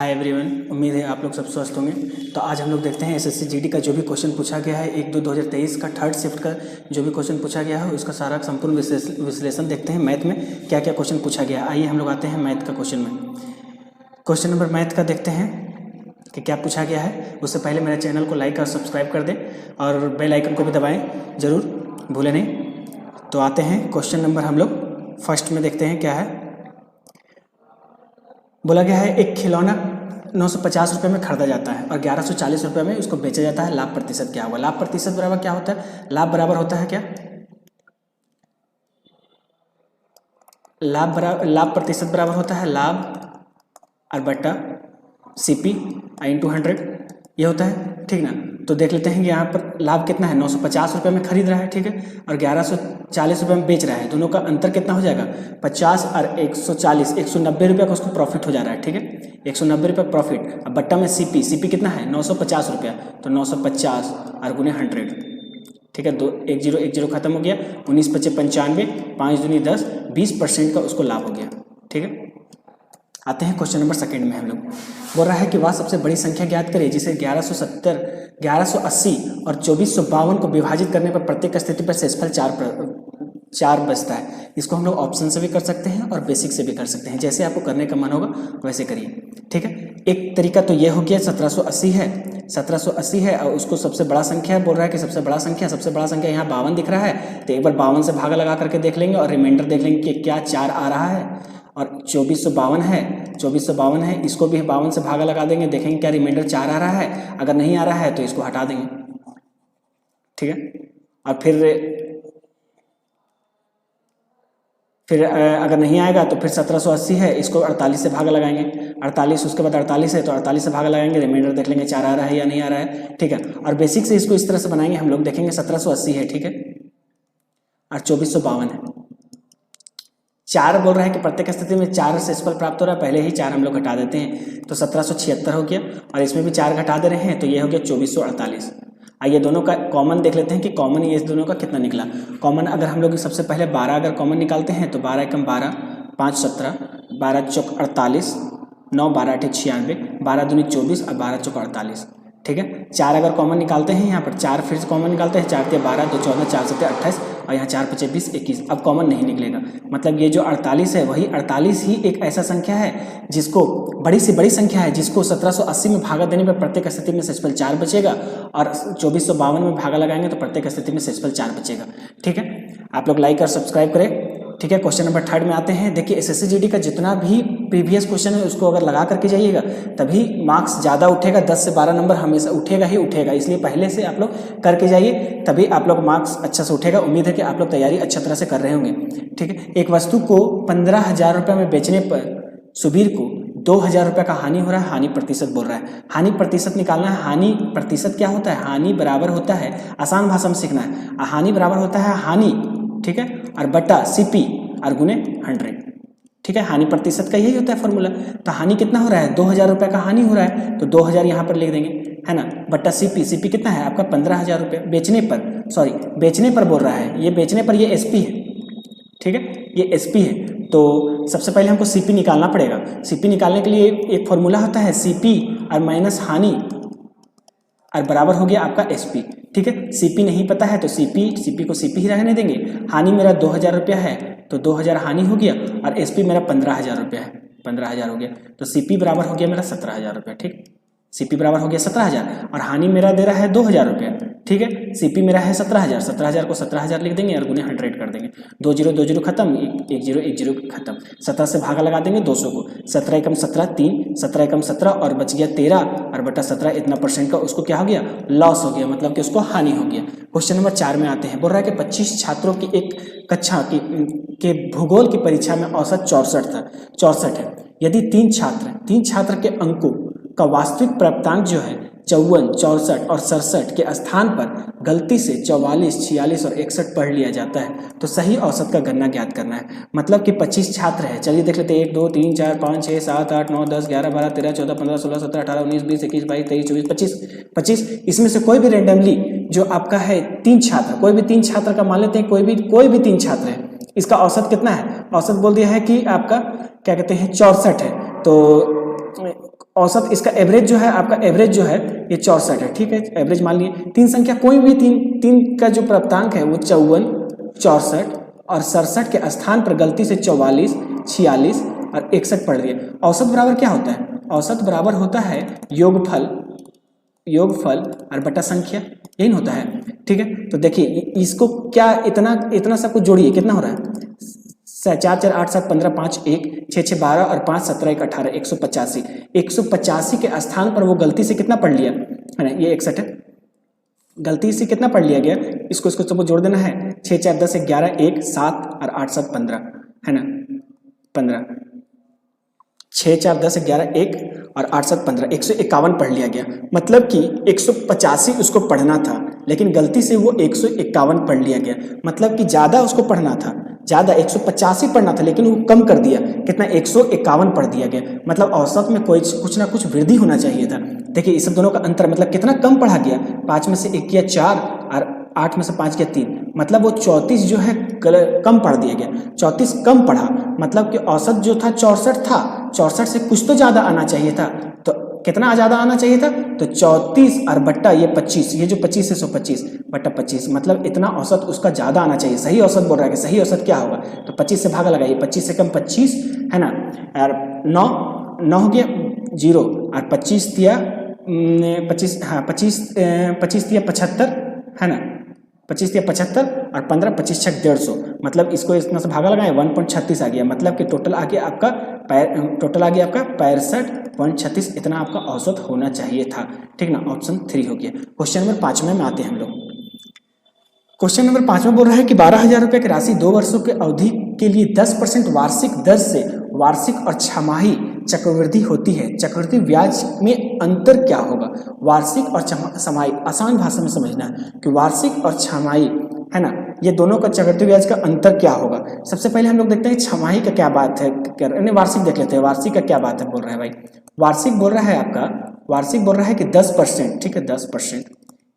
Hi everyone, उम्मीद है आप लोग सब स्वस्थ होंगे। तो आज हम लोग देखते हैं एसएससी जीडी का जो भी क्वेश्चन पूछा गया है 1-2-2023 का थर्ड शिफ्ट का जो भी क्वेश्चन पूछा गया है उसका सारा संपूर्ण विश्लेषण देखते हैं। मैथ में क्या क्या क्वेश्चन पूछा गया है, आइए हम लोग आते हैं मैथ का क्वेश्चन में। क्वेश्चन नंबर मैथ का देखते हैं कि क्या पूछा गया है। उससे पहले मेरे चैनल को लाइक और सब्सक्राइब कर दें और बेल आइकन को भी दबाएँ, ज़रूर भूलें नहीं। तो आते हैं क्वेश्चन नंबर हम लोग फर्स्ट में देखते हैं क्या है। बोला गया है एक खिलौना 950 रुपये में खरीदा जाता है और 1140 रुपये में उसको बेचा जाता है। लाभ प्रतिशत क्या होगा? लाभ प्रतिशत बराबर क्या होता है? लाभ बराबर होता है क्या? लाभ प्रतिशत बराबर होता है लाभ और बट्टा CP इंटू 100, ये होता है, ठीक ना। तो देख लेते हैं कि यहाँ पर लाभ कितना है, 950 रुपये में खरीद रहा है, ठीक है, और 1140 रुपये में बेच रहा है। दोनों का अंतर कितना हो जाएगा? 50 और 140, 190 रुपये का उसको प्रॉफिट हो जा रहा है, ठीक है, 190 रुपये प्रॉफिट। अब बट्टा में CP कितना है? 950 रुपया, तो 950 और गुने 100, ठीक है, 10 खत्म हो गया, 19 × 5 = 95, 5 दूनी 10, 20% का उसको लाभ हो गया, ठीक है। आते हैं क्वेश्चन नंबर सेकंड में। हम लोग बोल रहा है कि वह सबसे बड़ी संख्या ज्ञात करें जिसे 1170, 1180 और 2452 को विभाजित करने पर प्रत्येक स्थिति पर शेषफल 4 बचता है। इसको हम लोग ऑप्शन से भी कर सकते हैं और बेसिक से भी कर सकते हैं, जैसे आपको करने का मन होगा वैसे करिए, ठीक है। एक तरीका तो ये हो गया 1780 है, 1780 है और उसको सबसे बड़ा संख्या बोल रहा है कि सबसे बड़ा संख्या यहाँ 52 दिख रहा है, तो एक बार 52 से भागा लगा करके देख लेंगे और रिमाइंडर देख लेंगे कि क्या 4 आ रहा है। और 2452 है, इसको भी 52 से भागा लगा देंगे, देखेंगे क्या रिमाइंडर 4 आ रहा है। अगर नहीं आ रहा है तो इसको हटा देंगे, ठीक है। और फिर अगर नहीं आएगा तो फिर 1780 है, इसको 48 से भागा लगाएंगे, 48 उसके बाद 48 है तो 48 से भागा लगाएंगे, रिमाइंडर देख लेंगे 4 आ रहा है या नहीं आ रहा है, ठीक है। और बेसिक से इसको इस तरह से बनाएंगे हम लोग, देखेंगे 1780 है, ठीक है, और 2452 है। 4 बोल रहा है कि प्रत्येक स्थिति में 4 से शेषफल प्राप्त हो रहा है, पहले ही 4 हम लोग घटा देते हैं तो 1776 हो गया, और इसमें भी 4 घटा दे रहे हैं तो ये हो गया 2448। आइए दोनों का कॉमन देख लेते हैं कि कॉमन ये दोनों का कितना निकला। कॉमन अगर हम लोग सबसे पहले 12 अगर कॉमन निकालते हैं तो 12 × 12, 5 17, 12 × 4 48, 9 12 × 96, 12 दूनी 24 और 12 × 4 48, ठीक है। 4 अगर कॉमन निकालते हैं यहाँ पर 4 फिर से कॉमन निकालते हैं, 4 × 12 2 14, 4 7 28 और यहाँ 4 × 5 20 21। अब कॉमन नहीं निकलेगा, मतलब ये जो 48 है वही 48 ही एक ऐसा संख्या है जिसको बड़ी से बड़ी संख्या है जिसको 1780 में भागा देने पर प्रत्येक स्थिति में शेषफल 4 बचेगा, और 2452 में भागा लगाएंगे तो प्रत्येक स्थिति में शेषफल 4 बचेगा, ठीक है। आप लोग लाइक और सब्सक्राइब करें, ठीक है। क्वेश्चन नंबर थर्ड में आते हैं। देखिए एसएससी जीडी का जितना भी प्रीवियस क्वेश्चन है उसको अगर लगा करके जाइएगा तभी मार्क्स ज़्यादा उठेगा, 10 से 12 नंबर हमेशा उठेगा ही उठेगा, इसलिए पहले से आप लोग करके जाइए तभी आप लोग मार्क्स अच्छा से उठेगा। उम्मीद है कि आप लोग तैयारी अच्छा तरह से कर रहे होंगे, ठीक है। एक वस्तु को 15,000 रुपये में बेचने पर सुबीर को 2,000 रुपये का हानि हो रहा है। हानि प्रतिशत बोल रहा है, हानि प्रतिशत निकालना है। हानि प्रतिशत क्या होता है? हानि बराबर होता है, आसान भाषा में सीखना है, हानि बराबर होता है हानि, ठीक है, और बट्टा CP और गुने 100, ठीक है। हानि प्रतिशत का यही होता है फॉर्मूला। तो हानि कितना हो रहा है? 2,000 रुपये का हानि हो रहा है तो 2,000 यहाँ पर लिख देंगे, है ना, बट्टा CP कितना है आपका? 15,000 रुपये बेचने पर बोल रहा है, ये बेचने पर ये SP है, ठीक है, ये SP है। तो सबसे पहले हमको CP निकालना पड़ेगा। CP निकालने के लिए एक फॉर्मूला होता है CP और माइनस हानि और बराबर हो गया आपका SP, ठीक है। CP नहीं पता है तो CP को CP ही रहने देंगे। हानि मेरा 2,000 रुपया है तो 2,000 हानि हो गया, और SP मेरा 15,000 रुपया है, 15,000 हो गया, तो CP बराबर हो गया मेरा 17,000 रुपया, ठीक। CP बराबर हो गया 17,000 और हानि मेरा दे रहा है 2,000 रुपया, ठीक है। CP मेरा है 17,000, 17,000 को 17,000 लिख देंगे और गुने 100 कर देंगे, 2 0 खत्म, 1 0 खत्म, 17 से भागा लगा देंगे 200 को, 17 × 17 3, 17 × 17 और बच गया 13 और बटा 17, इतना % का उसको क्या हो गया? लॉस हो गया, मतलब कि उसको हानि हो गया। क्वेश्चन नंबर 4 में आते हैं। बोल रहा है कि 25 छात्रों की एक कक्षा के भूगोल की परीक्षा में औसत 64 है। यदि 3 छात्र के अंकों का वास्तविक प्राप्तांक जो है 54, 64 और 67 के स्थान पर गलती से 44, 46 और 61 पढ़ लिया जाता है तो सही औसत का गणना ज्ञात करना है। मतलब कि 25 छात्र है, चलिए देख लेते हैं, 1 2 3 4 5 6 7 8 9 10 11 12 13 14 15 16 17 18 19 20 21 22 23 24 25, इसमें से कोई भी रेंडमली जो आपका है 3 छात्र, कोई भी 3 छात्र का मान लेते हैं, कोई भी 3 छात्र है, इसका औसत कितना है? औसत बोल दिया है कि आपका क्या कहते हैं 64 है, तो औसत इसका एवरेज जो है आपका, एवरेज जो है ये 64 है, ठीक है, एवरेज मान लिए। तीन संख्या कोई भी तीन का जो प्राप्तांक है वो 54, 64 और 67 के स्थान पर गलती से 44, 46 और 61 पढ़ दिए। औसत बराबर क्या होता है? औसत बराबर होता है योगफल और बटा संख्या, यही होता है, ठीक है। तो देखिए इसको क्या इतना सब कुछ जोड़िए, कितना हो रहा है? 4 4 8 7 15 5 1 6 6 12 और 5 17 1 18 185। 185 के स्थान पर वो गलती से कितना पढ़ लिया है ना, ये 61 है, गलती से कितना पढ़ लिया गया, इसको सबको जोड़ देना है। 6 4 10 11 1 7 और 8 7 15 है ना, 15। 6 4 10 11 1 और 8 7 15, 151 पढ़ लिया गया। मतलब कि 185 उसको पढ़ना था लेकिन गलती से वो 151 पढ़ लिया गया। मतलब कि ज़्यादा उसको पढ़ना था, ज़्यादा 185 पढ़ना था लेकिन वो कम कर दिया, कितना 151 पढ़ दिया गया। मतलब औसत में कोई कुछ ना कुछ वृद्धि होना चाहिए था। देखिए इस सब दोनों का अंतर, मतलब कितना कम पढ़ा गया, 5 में से 1 किया 4 और 8 में से 5 किया 3, मतलब वो 34 जो है कम पढ़ दिया गया, 34 कम पढ़ा। मतलब कि औसत जो था 64 था, 64 से कुछ तो ज़्यादा आना चाहिए था। तो कितना ज़्यादा आना चाहिए था? तो 34 और बट्टा ये 25, ये जो 25 है 125 बट्टा 25, मतलब इतना औसत उसका ज़्यादा आना चाहिए। सही औसत बोल रहा है कि सही औसत क्या होगा, तो 25 से भागा लगाइए, 25 से कम 25 है ना, और 9 हो गया 0 और 25 दिया 25, हाँ 25 दिया 75 है ना, 25 दिया 75 और 15 25 छक 150, मतलब इसको इतना से भागा लगाए 1.36 आ गया। मतलब कि टोटल आ गया आपका 65.36, इतना आपका औसत होना चाहिए था, ठीक ना। ऑप्शन 3 हो गया। क्वेश्चन नंबर 5 में आते हैं हम लोग। क्वेश्चन नंबर 5 में बोल रहा है कि 12,000 रुपये की राशि 2 वर्षों की अवधि के लिए 10% वार्षिक दर से वार्षिक और छमाही चक्रवृद्धि होती है। चक्रवृद्धि ब्याज में अंतर क्या होगा? वार्षिक और छमाही, आसान भाषा में समझना है कि वार्षिक और छमाही है ना, ये दोनों का चक्रवृद्धि ब्याज का अंतर क्या होगा। सबसे पहले हम लोग देखते हैं छमाही का क्या बात है, वार्षिक देख लेते हैं। वार्षिक का क्या बात है बोल रहा है भाई, वार्षिक बोल रहा है आपका, वार्षिक बोल रहा है कि 10%, ठीक है 10%,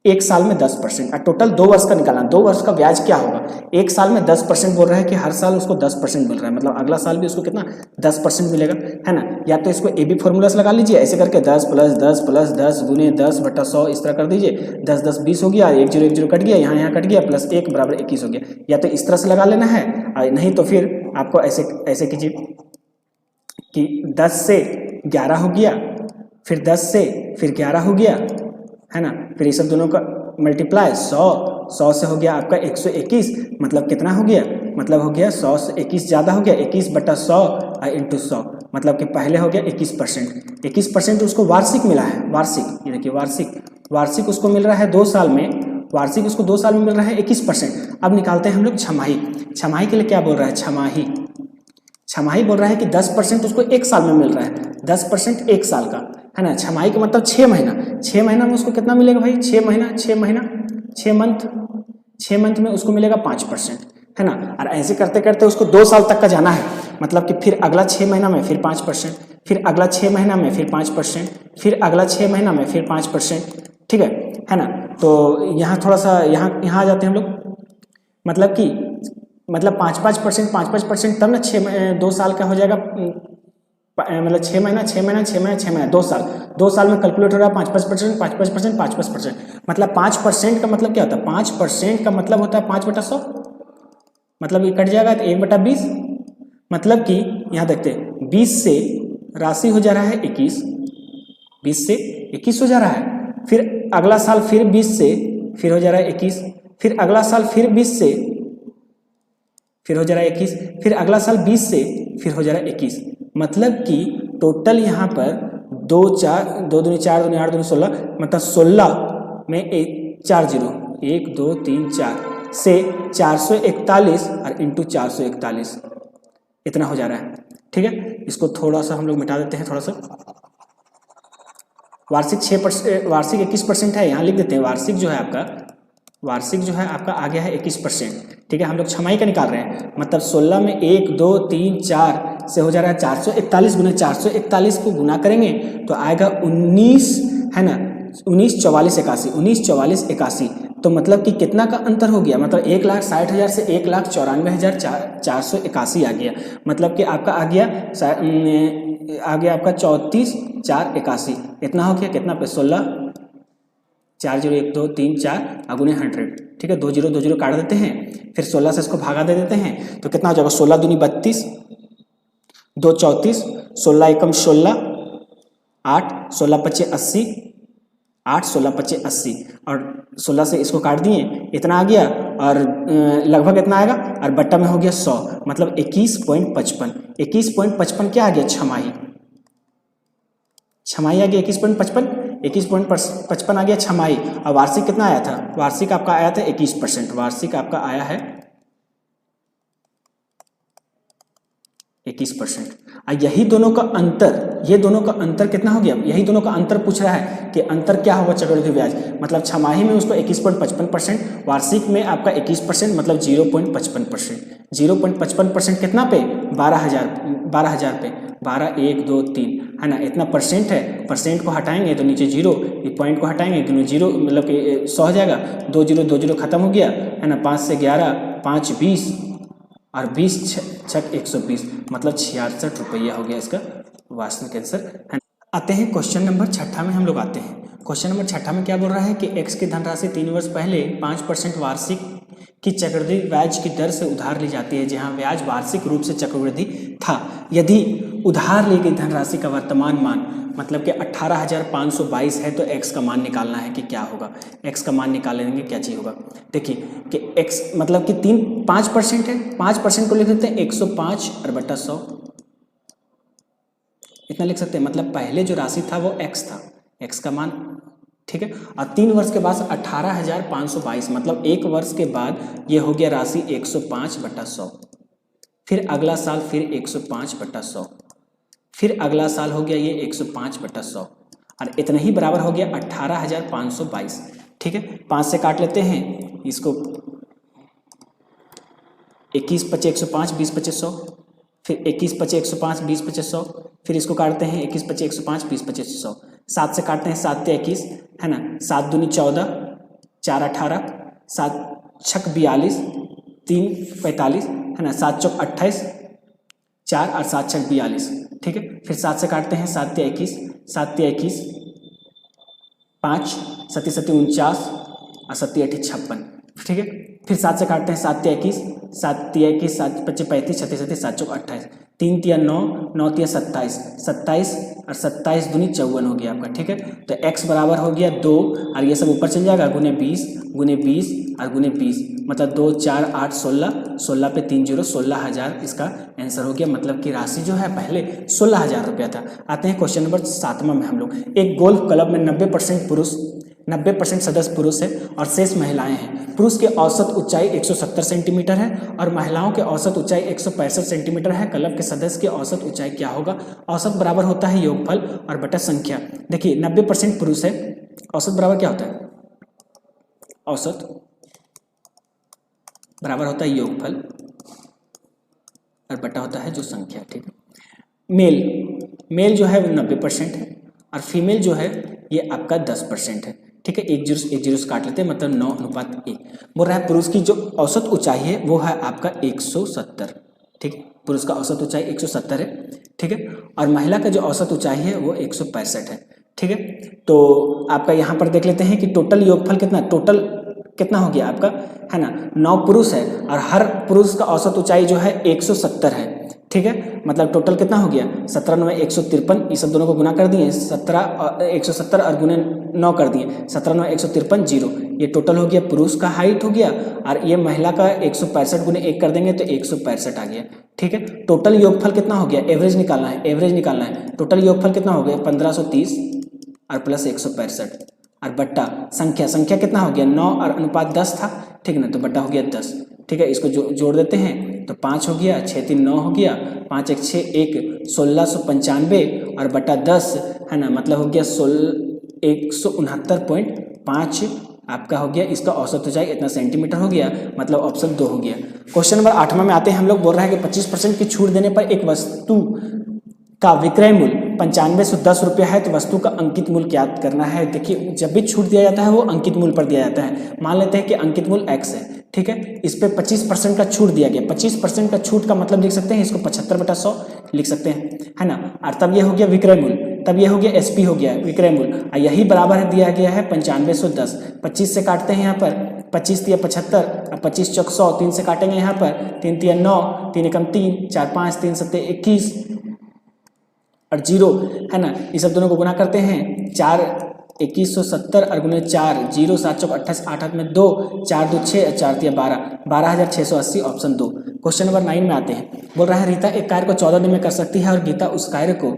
एक साल में 10%, और टोटल 2 वर्ष का निकालना, 2 वर्ष का ब्याज क्या होगा। एक साल में 10% बोल रहा है कि हर साल उसको 10% मिल रहा है, मतलब अगला साल भी उसको कितना 10% मिलेगा, है ना। या तो इसको ए बी फॉर्मूला से लगा लीजिए, ऐसे करके 10 + 10 + 10 गुने 10 बटा 100 इस तरह कर दीजिए, 10 10 20 हो गया, 1 0 1 0 कट गया, यहाँ कट गया, प्लस 1 बराबर 21 हो गया। या तो इस तरह से लगा लेना है, नहीं तो फिर आपको ऐसे कीजिए कि 10 से 11 हो गया, फिर 10 से फिर 11 हो गया, है ना, फिर ये सब दोनों का मल्टीप्लाई 100 से हो गया आपका 121, मतलब कितना हो गया, मतलब हो गया 100 से 21 ज़्यादा हो गया, 21 बटा 100 इंटू 100, मतलब कि पहले हो गया 21%। 21% उसको वार्षिक मिला है, वार्षिक, ये देखिए वार्षिक उसको मिल रहा है 2 साल में, वार्षिक उसको 2 साल में मिल रहा है 21%। अब निकालते हैं हम लोग छमाही। छमाही के लिए क्या बोल रहा है, छमाही बोल रहा है कि 10% उसको 1 साल में मिल रहा है, 10% 1 साल का, है ना। छमाही का मतलब 6 महीना, 6 महीना में उसको कितना मिलेगा भाई, 6 मंथ में उसको मिलेगा 5%, है ना। और ऐसे करते करते उसको 2 साल तक का जाना है, मतलब कि फिर अगला 6 महीना में फिर 5%, फिर अगला 6 महीना में फिर 5%, फिर अगला 6 महीना में फिर 5%, ठीक है ना। तो यहाँ थोड़ा सा यहाँ आ जाते हैं हम लोग, मतलब कि 5% तब ना 2 साल का हो जाएगा, मतलब 6 महीना 2 साल में कैलकुलेट हो रहा है 5%, मतलब 5% का मतलब क्या होता है, 5% का मतलब होता है 5/100, मतलब ये कट जाएगा तो 1/20, मतलब कि यहाँ देखते हैं 20 से राशि हो जा रहा है 21, 20 से 21 हो जा रहा है, फिर अगला साल फिर 20 से फिर हो जा रहा है 21, फिर अगला साल फिर 20 से फिर हो जा रहा है 21, फिर अगला साल 20 से फिर हो जा रहा है 21, मतलब कि टोटल यहाँ पर 2 दूनी 4 दूनी 8 दूनी 16, मतलब 16 में 4 0 1 2 3 4 से 441 और इंटू 441 इतना हो जा रहा है, ठीक है। इसको थोड़ा सा हम लोग मिटा देते हैं, थोड़ा सा वार्षिक 6%, वार्षिक 21% है, यहाँ लिख देते हैं। वार्षिक जो है आपका आ गया है 21%, ठीक है। हम लोग छमाही का निकाल रहे हैं, मतलब 16 में 1 2 3 4 से हो जा रहा है 441 गुना 441 को गुना करेंगे तो आएगा 19, है ना, 19 44 81, 19 44 81, तो मतलब कि कितना का अंतर हो गया, मतलब 1,60,000 से 1,94,481 आ गया, मतलब कि आपका आ गया आ गया आपका 34 4 81, इतना हो गया कितना पे 16 4 0 1 2 3 4 अगुने 100, ठीक है। 2 0 2 0 काट देते हैं, फिर 16 से इसको भागा दे देते हैं तो कितना हो जाएगा 16 दूनी 32, 2 34, 16 एकम 16, 8 16 पच्चे 80, 8 16 पच्चे 80 और 16 से इसको काट दिए, इतना आ गया और लगभग इतना आएगा और बट्टा में हो गया 100, मतलब 21.55। 21.55 क्या आ गया छमाही, छमाही आ गया 21.55, 21.55 आ गया छमाही। और वार्षिक कितना आया था, वार्षिक आपका आया था 21%, वार्षिक आपका आया है 21%। और यही दोनों का अंतर, ये दोनों का अंतर कितना हो गया, यही दोनों का अंतर पूछ रहा है कि अंतर क्या होगा चक्रवृद्धि ब्याज, मतलब छमाही में उसको 21.55%, वार्षिक में आपका 21%, मतलब 0.55%। 0.55% कितना पे 12,000 पे, 12 1 2 3 है ना, इतना परसेंट है, परसेंट को हटाएंगे तो नीचे जीरो, ये पॉइंट को हटाएंगे तो जीरो, मतलब कि 100 हो जाएगा, 2 0 2 0 खत्म हो गया है ना, 5 से 11 5 20 और 20 छक 120, मतलब 66 रुपया हो गया इसका वास्तविक आंसर है। आते हैं क्वेश्चन नंबर 6 में हम लोग आते हैं। क्वेश्चन नंबर 6 में क्या बोल रहा है कि एक्स की धनराशि 3 वर्ष पहले 5% वार्षिक की चक्रवृद्धि ब्याज की दर से उधार ली जाती है, जहां ब्याज वार्षिक रूप से चक्रवृद्धि था। यदि उधार ली गई धनराशि का वर्तमान मान मतलब कि 18,522 है तो x का मान निकालना है कि क्या होगा, x का मान निकालेंगे क्या चीज़ होगा। देखिए कि x मतलब कि 5% है, 5% को लिख देते हैं 105 और बटा 100, इतना लिख सकते हैं, मतलब पहले जो राशि था वो x था, x का मान, ठीक है। और 3 वर्ष के बाद 18,522, मतलब 1 वर्ष के बाद ये हो गया राशि 105 बटा 100, फिर अगला साल फिर 105 बटा 100, फिर अगला साल हो गया ये 105 बटा 100 और इतना ही बराबर हो गया 18,522, ठीक है। 5 से काट लेते हैं इसको, 21 पचे 105, 20 पचे 100, फिर 21 पचे 105, 20 पचे 100, फिर इसको काटते हैं 21 पचे 105, 20 पचे 100, 7 से काटते हैं 7 ते 21 है ना, 7 दूनी 14, 4 18, 7 छक 42, 3 45 है ना, 7 चौक 28, 4 और 7 छक 42, ठीक है। फिर 7 से काटते हैं 7 ते 21, 7 ते 21, 5 7 7 49 और 7 8 56, ठीक है। फिर 7 से काटते हैं 7 ते 21, 7 ते 21, 7 पच्चे 35, 36 7 7 चौक 28, 3 तिया 9, 9 तिया 27, 27 और 27 दूनी 54 हो गया आपका, ठीक है। तो x बराबर हो गया 2 और ये सब ऊपर चल जाएगा गुने 20 और गुने 20, मतलब 2 4 8 16, 16 पे 3 0, 16,000 इसका आंसर हो गया, मतलब कि राशि जो है पहले 16,000 रुपया था। आते हैं क्वेश्चन नंबर 7 में हम लोग। एक गोल्फ क्लब में 90% पुरुष 90% सदस्य पुरुष है और शेष महिलाएं हैं। पुरुष की औसत ऊंचाई 170 सेंटीमीटर है और महिलाओं की औसत ऊंचाई 165 सेंटीमीटर है। क्लब के सदस्य की औसत ऊंचाई क्या होगा। औसत बराबर होता है योगफल और बटा संख्या। देखिए 90% पुरुष है, औसत बराबर क्या होता है, औसत बराबर होता है योगफल और बटा होता है जो संख्या, ठीक है। मेल जो है वो 90% है और फीमेल जो है ये आपका 10% है, ठीक है। एक जीरो से काट लेते हैं, मतलब 9:1 बोल रहा है। पुरुष की जो औसत ऊंचाई है वो है आपका 170, ठीक है। पुरुष का औसत ऊंचाई 170 है, ठीक है। और महिला का जो औसत ऊंचाई है वो 165 है, ठीक है। तो आपका यहाँ पर देख लेते हैं कि टोटल योगफल कितना हो गया आपका, है ना। 9 पुरुष है और हर पुरुष का औसत ऊंचाई जो है 170 है, ठीक है। मतलब टोटल कितना हो गया 17 9 153, ये सब दोनों को गुना कर दिए, 170 और गुने 9 कर दिए, 17 9 153 0, ये टोटल हो गया पुरुष का हाइट हो गया। और ये महिला का 165 गुने 1 कर देंगे तो 165 आ गया, ठीक है। टोटल योगफल कितना हो गया, एवरेज निकालना है, टोटल योगफल कितना हो गया 1530 और प्लस 165 और बट्टा संख्या कितना हो गया 9 और अनुपात 10 था, ठीक है ना, तो बट्टा हो गया 10, ठीक है। इसको जोड़ देते हैं तो 5 हो गया, 6 3 9 हो गया, 5 1 6 1 1695 और बटा 10 है ना, मतलब हो गया 169.5 आपका हो गया। इसका औसत ऊंचाई इतना सेंटीमीटर हो गया, मतलब ऑप्शन 2 हो गया। क्वेश्चन नंबर 8 में आते हैं हम लोग। बोल रहा है कि 25% की छूट देने पर एक वस्तु का विक्रय मूल्य 9510 रुपया है, तो वस्तु का अंकित मूल्य क्या करना है। देखिए जब भी छूट दिया जाता है वो अंकित मूल्य पर दिया जाता है। मान लेते हैं कि अंकित मूल्य x है, ठीक ठीक है। इस पे 25% का छूट दिया गया। 25% का छूट का मतलब लिख सकते हैं इसको 75/100 लिख सकते हैं, है ना। और तब ये हो गया विक्रय मूल्य, तब ये हो गया एसपी हो गया विक्रय मूल्य, और यही बराबर दिया गया है 9510। 25 से काटते हैं यहाँ पर, 25 तिया 75 और 25 चौक 100, 3 से काटेंगे यहाँ पर, 3 तिया 9, 3 एकम 3, 4 5, 3 सत्ते 21 और 0, है ना। ये सब दोनों को गुना करते हैं, 4 2170 और गुने 4, 0 7 चौक 28, 8 हाथ में 2, 4 2 6, 4 तिया 12, 12680 ऑप्शन 2। क्वेश्चन नंबर 9 में आते हैं। बोल रहा है रीता एक कार्य को 14 दिन में कर सकती है और गीता उस कार्य को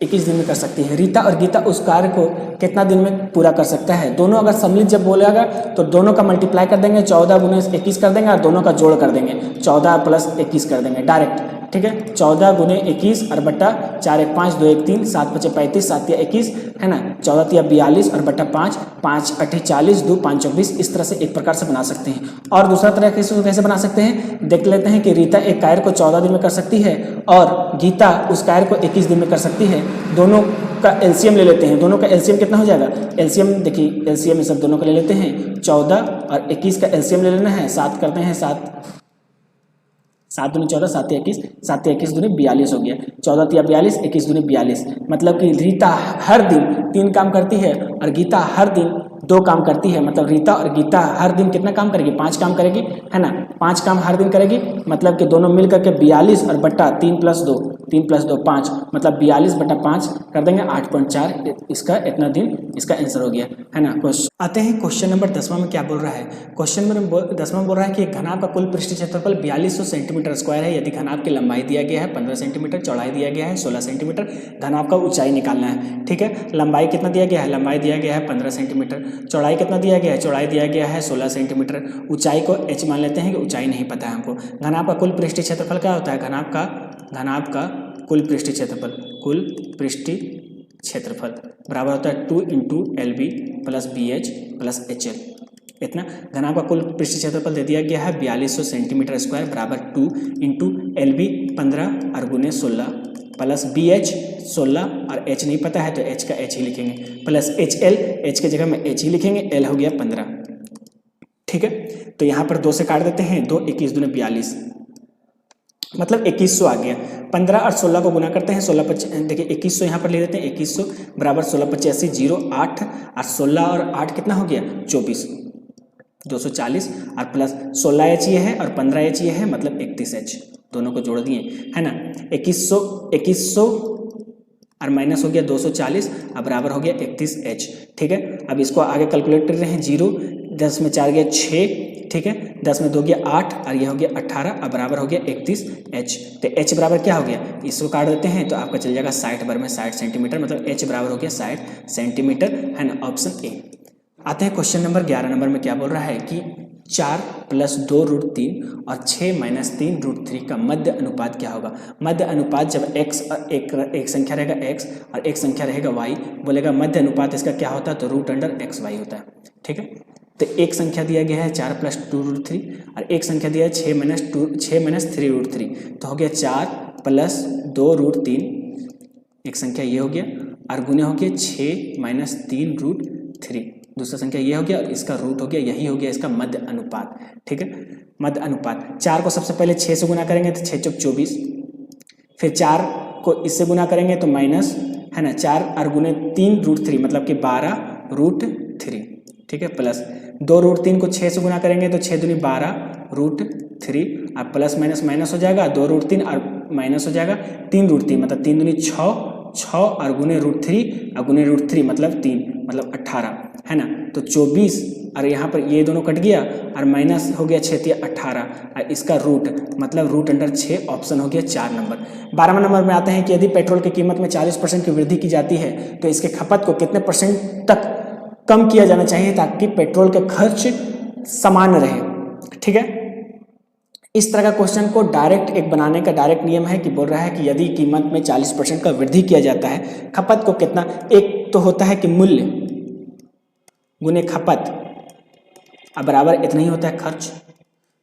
21 दिन में कर सकती है। रीता और गीता उस कार्य को कितना दिन में पूरा कर सकता है। दोनों अगर सम्मिलित जब बोलेगा तो दोनों का मल्टीप्लाई कर देंगे, 14 गुने 21 कर देंगे और दोनों का जोड़ कर देंगे, 14 प्लस 21 कर देंगे डायरेक्ट, ठीक है। 14 गुने 21 और बट्टा 4 1 5 2 1 3 7 5 35 7 तिया 21, है ना। 14 तिया 42 और बट्टा 5 5 8 40 2 5 24। इस तरह से एक प्रकार से बना सकते हैं। और दूसरा तरह कैसे बना सकते हैं, देख लेते हैं कि रीता एक कार्य को 14 दिन में कर सकती है और गीता उस कार्य को 21 दिन में कर सकती है। दोनों का एलसीएम ले लेते हैं। दोनों का एलसीएम कितना हो जाएगा, एलसीएम देखिए, एलसीएम में सब दोनों का ले लेते हैं। 14 और 21 का एलसीएम ले लेना है, 7 करते हैं, 7 दूनी 14, 7 तिया 21, 7 तिया 21 दूनी 42 हो गया। 14 तिया 42, 21 दूनी 42, मतलब कि रीता हर दिन 3 काम करती है और गीता हर दिन 2 काम करती है। मतलब रीता और गीता हर दिन कितना काम करेगी, 5 काम करेगी, है ना। 5 काम हर दिन करेगी, मतलब कि दोनों मिल करके 42 और बट्टा 3 + 2 3 + 2 5, मतलब 42 बट्टा 5 कर देंगे 8.4। इसका इतना दिन इसका आंसर हो गया, है ना। आते हैं क्वेश्चन नंबर 10वां में क्या बोल रहा है। क्वेश्चन नंबर 10वां बोल रहा है कि एक घनाभ का कुल पृष्ठीय क्षेत्रफल 4200 सेंटीमीटर स्क्वायर है यदि घनाभ की लंबाई दिया गया है 15 सेंटीमीटर, चौड़ाई दिया गया है 16 सेंटीमीटर, घनाभ का ऊंचाई निकालना है, ठीक है। लंबाई कितना दिया गया है, लंबाई दिया गया है 15 सेंटीमीटर, चौड़ाई कितना दिया गया है, चौड़ाई दिया गया है 16 सेंटीमीटर, ऊंचाई को h मान लेते हैं कि ऊंचाई नहीं पता है हमको। घनाभ का कुल पृष्ठीय क्षेत्रफल क्या होता है, घनाभ का कुल पृष्ठीय क्षेत्रफल बराबर होता है 2 × LB + BH + HL। इतना घनाभ का कुल पृष्ठीय क्षेत्रफल दे दिया गया है 4200 सेंटीमीटर स्क्वायर बराबर 2 × LB 15 और गुने 16 प्लस BH 16 और H नहीं पता है तो H का H ही लिखेंगे प्लस HL, H के जगह में H ही लिखेंगे, L हो गया 15, ठीक है। तो यहाँ पर 2 से काट देते हैं, 2 21 दूने 42, मतलब 2100 आ गया। 15 और 16 को गुना करते हैं, 16 25, देखिए 2100 यहाँ पर ले लेते हैं, 2100 बराबर 16 85 0 8 और 16 और 8 कितना हो गया 24, 240 और प्लस 16H ये है और 15H ये है, मतलब 31H, दोनों को जोड़ दिए, है ना। 2100 और माइनस हो गया 240 और बराबर हो गया 31H, ठीक है। अब इसको आगे कैलकुलेट कर रहे हैं, 0 10 में 4 गया 6, ठीक है, 10 में 2 गया 8 और यह हो गया 18 और बराबर हो गया 31H। तो H बराबर क्या हो गया, इसको काट देते हैं तो आपका चल जाएगा 60 बार में 60 सेंटीमीटर, मतलब H बराबर हो गया 60 सेंटीमीटर, है ना, ऑप्शन ए। आते हैं क्वेश्चन नंबर 11 नंबर में क्या बोल रहा है कि 4 + 2 √3 और 6 - 3 √3 का मध्य अनुपात क्या होगा। मध्य अनुपात जब x और एक संख्या रहेगा x और एक संख्या रहेगा y, बोलेगा मध्य अनुपात इसका क्या होता है तो √(xy) होता है, ठीक है। तो एक संख्या दिया गया है 4 + 2 √3 और एक संख्या दिया है 6 - 3 √3, तो हो गया 4 + 2 √3, एक संख्या ये हो गया और गुने हो गया 6 - 3 √3, दूसरा संख्या ये हो गया और इसका रूट हो गया, यही हो गया इसका मध्य अनुपात, ठीक है। मध्य अनुपात 4 को सबसे पहले 6 से गुना करेंगे तो 6 × 24, फिर 4 को इससे गुना करेंगे तो माइनस, है ना, 4 और गुने 3 √3 मतलब कि 12 √3, ठीक है, प्लस 2 √3 को 6 से गुना करेंगे तो 6 दूनी 12 √3 और प्लस माइनस माइनस हो जाएगा, 2 √3 और माइनस हो जाएगा 3 √3 मतलब 3 दूनी 6 और गुने √3 और गुने √3 मतलब 3 मतलब 18, है ना। तो 24 और यहाँ पर ये दोनों कट गया और माइनस हो गया 6 × 18 और इसका रूट मतलब √6, ऑप्शन हो गया 4 नंबर। 12वें नंबर में आते हैं कि यदि पेट्रोल की कीमत में 40% की वृद्धि की जाती है तो इसके खपत को कितने % तक कम किया जाना चाहिए ताकि पेट्रोल के खर्च समान रहे, ठीक है। इस तरह का क्वेश्चन को डायरेक्ट एक बनाने का डायरेक्ट नियम है कि बोल रहा है कि यदि कीमत में 40% का वृद्धि किया जाता है, खपत को कितना, एक तो होता है कि मूल्य गुने खपत अब बराबर इतना ही होता है खर्च।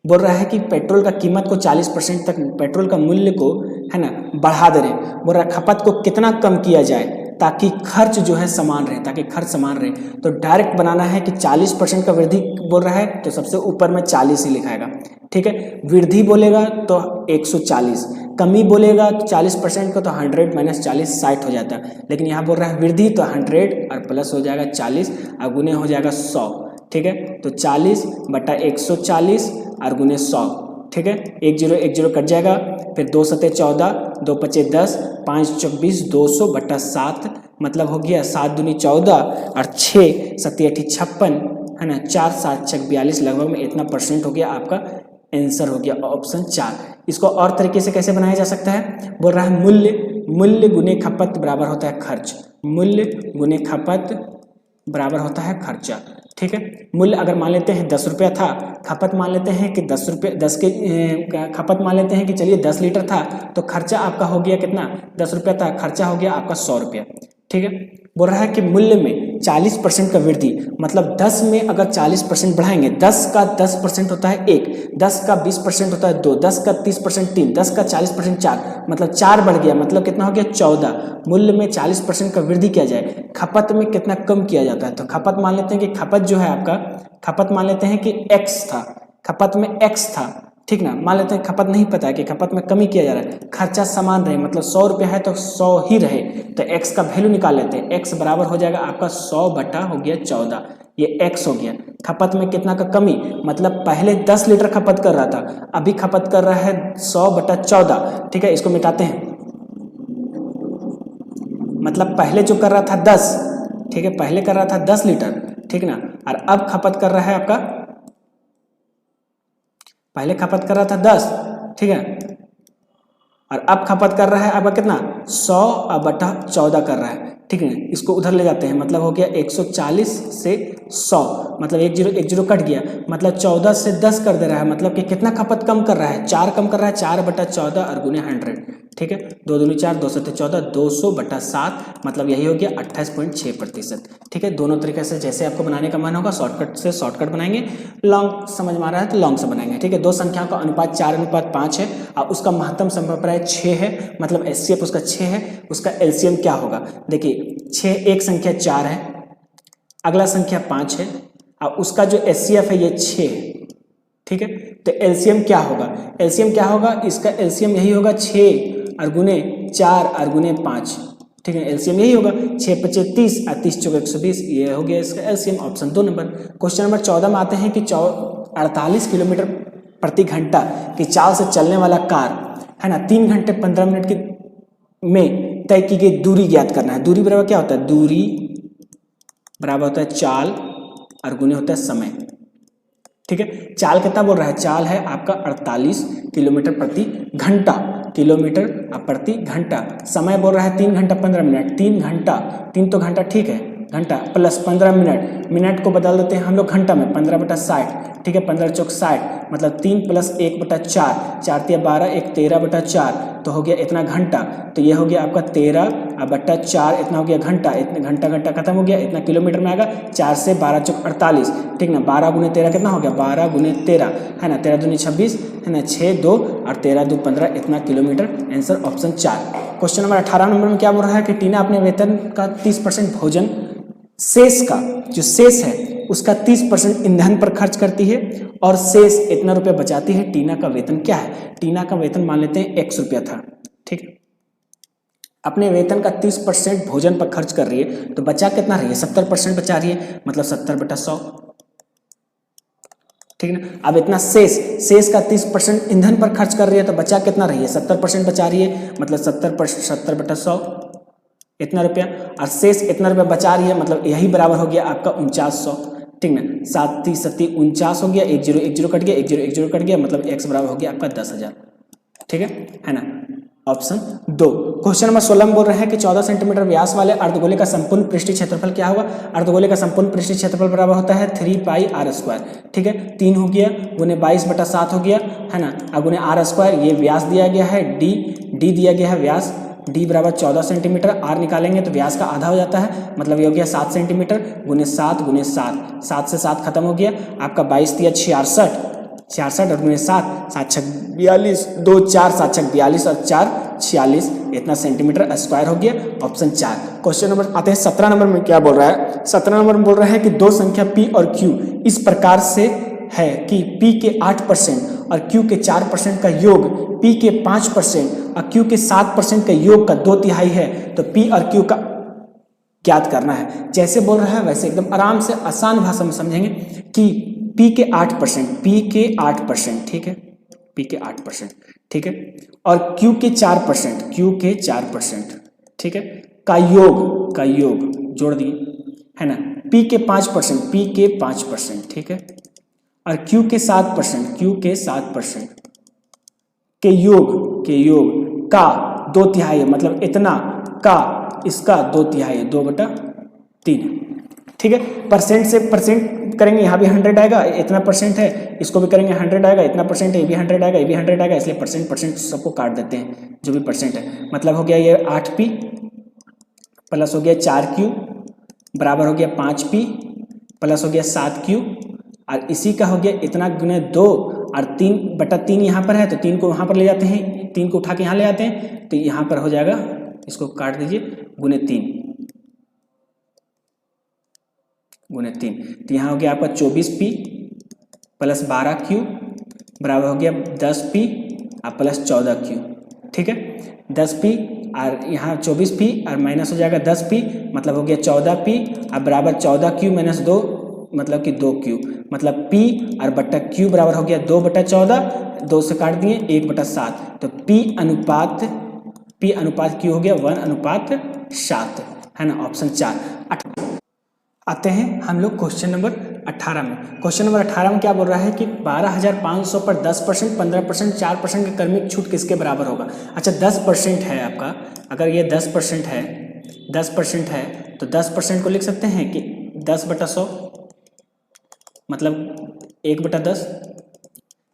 बोल रहा है कि पेट्रोल का कीमत को 40% तक, पेट्रोल का मूल्य को, है ना, बढ़ा दे रहे हैं। बोल रहा है खपत को कितना कम किया जाए ताकि खर्च जो है समान रहे, ताकि खर्च समान रहे। तो डायरेक्ट बनाना है कि 40% का वृद्धि बोल रहा है तो सबसे ऊपर में 40 ही लिखाएगा, ठीक है। वृद्धि बोलेगा तो 140, कमी बोलेगा तो 40% का तो 100 माइनस 40 60 हो जाता है, लेकिन यहाँ बोल रहा है वृद्धि तो 100 और प्लस हो जाएगा 40 और गुने हो जाएगा 100, ठीक है। तो 40 बटा 140 और गुने 100, ठीक है। 1 0 कट जाएगा, फिर 2 सते 14, 2 पचे 10, 5 24, 200 बटा 7, मतलब हो गया 7 दूनी 14 और 6 सत्ती 56, है ना, 4 7 6 42, लगभग में इतना परसेंट हो गया आपका आंसर हो गया ऑप्शन 4। इसको और तरीके से कैसे बनाया जा सकता है, बोल रहा है मूल्य गुने खपत बराबर होता है खर्च, मूल्य गुने खपत बराबर होता है खर्चा, ठीक है। मूल्य अगर मान लेते हैं 10 रुपया था, खपत मान लेते हैं कि 10 रुपये 10 के खपत मान लेते हैं कि चलिए 10 लीटर था, तो खर्चा आपका हो गया कितना, 10 रुपया था, खर्चा हो गया आपका 100 रुपया, ठीक है। बोल रहा है कि मूल्य में 40% का वृद्धि, मतलब 10 में अगर 40% बढ़ाएंगे, 10 का 10% होता है 1, 10 का 20% होता है 2, 10 का 30% 3, 10 का 40% 4, मतलब 4 बढ़ गया, मतलब कितना हो गया 14। मूल्य में 40% का वृद्धि किया जाए, खपत में कितना कम किया जाता है, तो खपत मान लेते हैं कि खपत जो है आपका, खपत मान लेते हैं कि x था, खपत में x था, ठीक ना। मान लेते हैं खपत नहीं पता है कि खपत में कमी किया जा रहा है, खर्चा समान रहे, मतलब 100 रुपया है तो 100 ही रहे, तो x का वैल्यू निकाल लेते हैं। x बराबर हो जाएगा आपका 100 बटा हो गया 14, ये x हो गया। खपत में कितना का कमी, मतलब पहले 10 लीटर खपत कर रहा था, अभी खपत कर रहा है 100 बटा 14, ठीक है। इसको मिटाते हैं, मतलब पहले जो कर रहा था 10, ठीक है, पहले कर रहा था 10 लीटर, ठीक ना, और अब खपत कर रहा है आपका, पहले खपत कर रहा था 10, ठीक है, और अब खपत कर रहा है आपका कितना 100 बटा 14 कर रहा है, ठीक है। इसको उधर ले जाते हैं, मतलब हो गया 140 से 100, मतलब 1 0 कट गया, मतलब 14 से 10 कर दे रहा है, मतलब कि कितना खपत कम कर रहा है, 4 कम कर रहा है, 4 बटा 14 और गुने 100, ठीक है। 2 दूनी 4, 2 सत्ते 14, 200 बटा 7, मतलब यही हो गया 28.6%, ठीक है। दोनों तरीके से जैसे आपको बनाने का मन होगा, शॉर्टकट से शॉर्टकट बनाएंगे, लॉन्ग समझ में आ रहा है तो लॉन्ग से बनाएंगे, ठीक है। दो संख्याओं का अनुपात 4:5 है और उसका महत्तम समप्राय 6 है, मतलब एचसीएफ उसका 6 है, उसका एलसीएम क्या होगा, देखिए 6, एक संख्या 4 है, अगला संख्या 5 है और उसका जो एचसीएफ है ये 6 है, ठीक है। तो एलसीएम क्या होगा, एलसीएम क्या होगा, इसका एलसीएम यही होगा 6 और गुने 4 और गुने 5, ठीक है। एलसीएम यही होगा 6 × 5 = 30 और 30 × 4 = 120, ये हो गया इसका LCM, option 2 number. Question number 14 में आते हैं कि 48 किलोमीटर प्रति घंटा की चाल से चलने वाला कार, है ना, 3 घंटे 15 मिनट की में तय की गई दूरी ज्ञात करना है। दूरी बराबर क्या होता है, दूरी बराबर होता है चाल और गुने होता है समय, ठीक है। चाल कितना बोल रहा है, चाल है आपका 48 किलोमीटर प्रति घंटा, किलोमीटर प्रति घंटा। समय बोल रहा है 3 घंटा 15 मिनट, 3 घंटा, 3 तो घंटा ठीक है, घंटा प्लस 15 मिनट, मिनट को बदल देते हैं हम लोग घंटा में, 15 बटा 60, ठीक है, 15 चौक 60, मतलब 3 + 1 बटा 4, 4 × 12, 1 13 बटा 4, तो हो गया इतना घंटा, तो ये हो गया आपका 13 बटा 4, इतना हो गया घंटा, इतना घंटा खत्म हो गया, इतना किलोमीटर में आएगा। 4 से 12 चौक 48, ठीक ना, 12 × 13 कितना हो गया, 12 × 13, है ना, 13 दूनी 26, है ना, 6 2 और 13 2 15, इतना kilometre, answer option 4। Question number 18 number में क्या बोल रहा है कि टीना अपने वेतन का 30% भोजन शेष का, जो शेष है उसका 30% ईंधन पर खर्च करती है और शेष इतना रुपया बचाती है। टीना का वेतन क्या है, टीना का वेतन मान लेते हैं 100 रुपया था, ठीक है, अपने वेतन का 30% भोजन पर खर्च कर रही है, तो बचा कितना रही है, 70% बचा रही है, मतलब 70 बटा 100, ठीक है ना। अब इतना शेष का 30% ईंधन पर खर्च कर रही है, तो बचा कितना रही है, 70% बचा रही है, मतलब 70 बटा 100, इतना रुपया, और शेष इतना रुपया बचा रही है, मतलब यही बराबर हो गया आपका 4900, ठीक ना। 7 × 7 = 49 हो गया, 1 0 कट गया, 1 0 कट गया, मतलब x बराबर हो गया आपका 10,000, ठीक है ना, ऑप्शन 2। क्वेश्चन नंबर 16 में बोल रहे हैं कि 14 सेंटीमीटर व्यास वाले अर्धगोले का संपूर्ण पृष्ठीय क्षेत्रफल क्या होगा। अर्धगोले का संपूर्ण पृष्ठीय क्षेत्रफल बराबर होता है 3πr², ठीक है, 3 हो गया गुने 22/7 हो गया, है ना, और गुने r², ये व्यास दिया गया है, d दिया गया है व्यास, d बराबर 14 सेंटीमीटर, r निकालेंगे तो व्यास का आधा हो जाता है, मतलब ये हो गया 7 सेंटीमीटर, गुने 7 गुने 7, 7 से 7 खत्म हो गया आपका, 22 × 66 और गुने 7, 7 × 6 = 42, 2 4 7 × 6 = 42 और 4 46, इतना सेंटीमीटर स्क्वायर हो गया। ऑप्शन 4। क्वेश्चन नंबर आते हैं 17 नंबर में। क्या बोल रहा है? 17 नंबर में बोल रहा है कि दो संख्या p और q इस प्रकार से है कि p के 8% और q के 4% का योग p के 5% और q के 7% का योग का 2/3 है, तो p और q का ज्ञात करना है। जैसे बोल रहा है वैसे एकदम आराम से आसान भाषा में समझेंगे कि p के 8%, ठीक है, p के 8%, ठीक है, और q के 4%, ठीक है, का योग जोड़ दिए, है ना, p के 5%, ठीक है, और q के 7% के योग का 2/3 मतलब इतना का इसका 2/3, 2/3, ठीक है। परसेंट से परसेंट करेंगे, यहाँ भी 100 आएगा, इतना परसेंट है, इसको भी करेंगे 100 आएगा, इतना परसेंट है, ये भी 100 आएगा, ये भी 100 आएगा, इसलिए परसेंट सबको काट देते हैं जो भी परसेंट है। मतलब हो गया ये 8p प्लस हो गया 4q बराबर हो गया 5p प्लस हो गया 7q, और इसी का हो गया इतना गुने 2 और 3/3 यहाँ पर है, तो 3 को वहाँ पर ले जाते हैं, 3 को उठा के यहाँ ले आते हैं, तो यहाँ पर हो जाएगा, इसको काट दीजिए, गुने 3, तो यहाँ हो गया आपका 24p प्लस 12q बराबर हो गया 10p और प्लस 14q, ठीक है। 10p और यहाँ 24p और माइनस हो जाएगा 10p, मतलब हो गया 14p और बराबर 14q माइनस 2 मतलब कि 2q, मतलब p और बट्टा q बराबर हो गया 2/14, 2 से काट दिए 1/7, तो p अनुपात q हो गया 1:7, है ना, ऑप्शन 4। आते हैं हम लोग क्वेश्चन नंबर 18 में। क्वेश्चन नंबर 18 में क्या बोल रहा है कि 12,500 पर 10%, 15%, 4% का क्रमिक छूट किसके बराबर होगा? अच्छा 10% है आपका, अगर ये 10% है तो 10% को लिख सकते हैं कि 10/100 मतलब 1/10,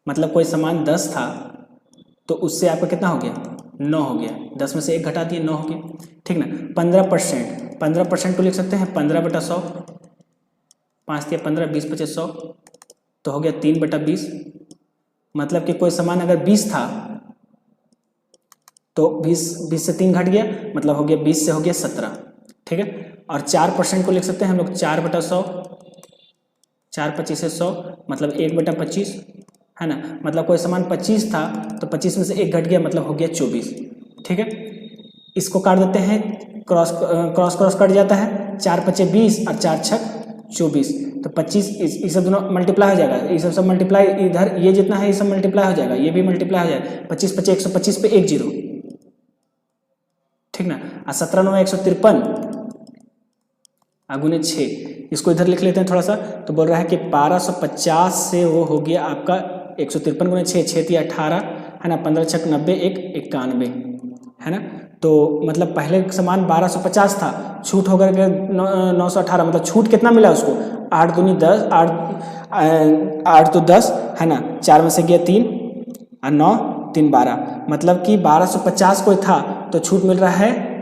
मतलब कोई सामान 10 था तो उससे आपका कितना हो गया? 9 हो गया, 10 में से 1 घटा दिए 9 हो गया, ठीक ना। 15% को लिख सकते हैं 15/100, 5 या 15, 20/100 तो हो गया 3/20, मतलब कि कोई सामान अगर 20 था तो 20 से 3 घट गया, मतलब हो गया 20 से हो गया 17, ठीक है। और 4% को लिख सकते हैं हम लोग 4/100, 4×25 100 मतलब 1/25, है ना, मतलब कोई सामान 25 था तो 25 में से 1 घट गया, मतलब हो गया 24, ठीक है। इसको काट देते हैं, क्रॉस कट जाता है, 4×5 20 और 4×6 24, तो 25 ये सब दोनों मल्टीप्लाई हो जाएगा, ये सब मल्टीप्लाई, इधर ये जितना है ये सब मल्टीप्लाई हो जाएगा, ये भी मल्टीप्लाई हो जाएगा, 25×5 125 पे 1 0, ठीक ना, और 17×9 153 गुने 6, इसको इधर लिख लेते हैं थोड़ा सा, तो बोल रहा है कि 1250 से वो हो गया आपका 153 गुने 6, 6 18, है ना, 15×6 90, 1 91, है ना। तो मतलब पहले सामान 1250 था, छूट होकर के 918, मतलब छूट कितना मिला उसको? 8 दूनी 10, 8 तो 10, है ना, 4 में से गया 3 और 9 3 12, मतलब कि 1250 कोई था तो छूट मिल रहा है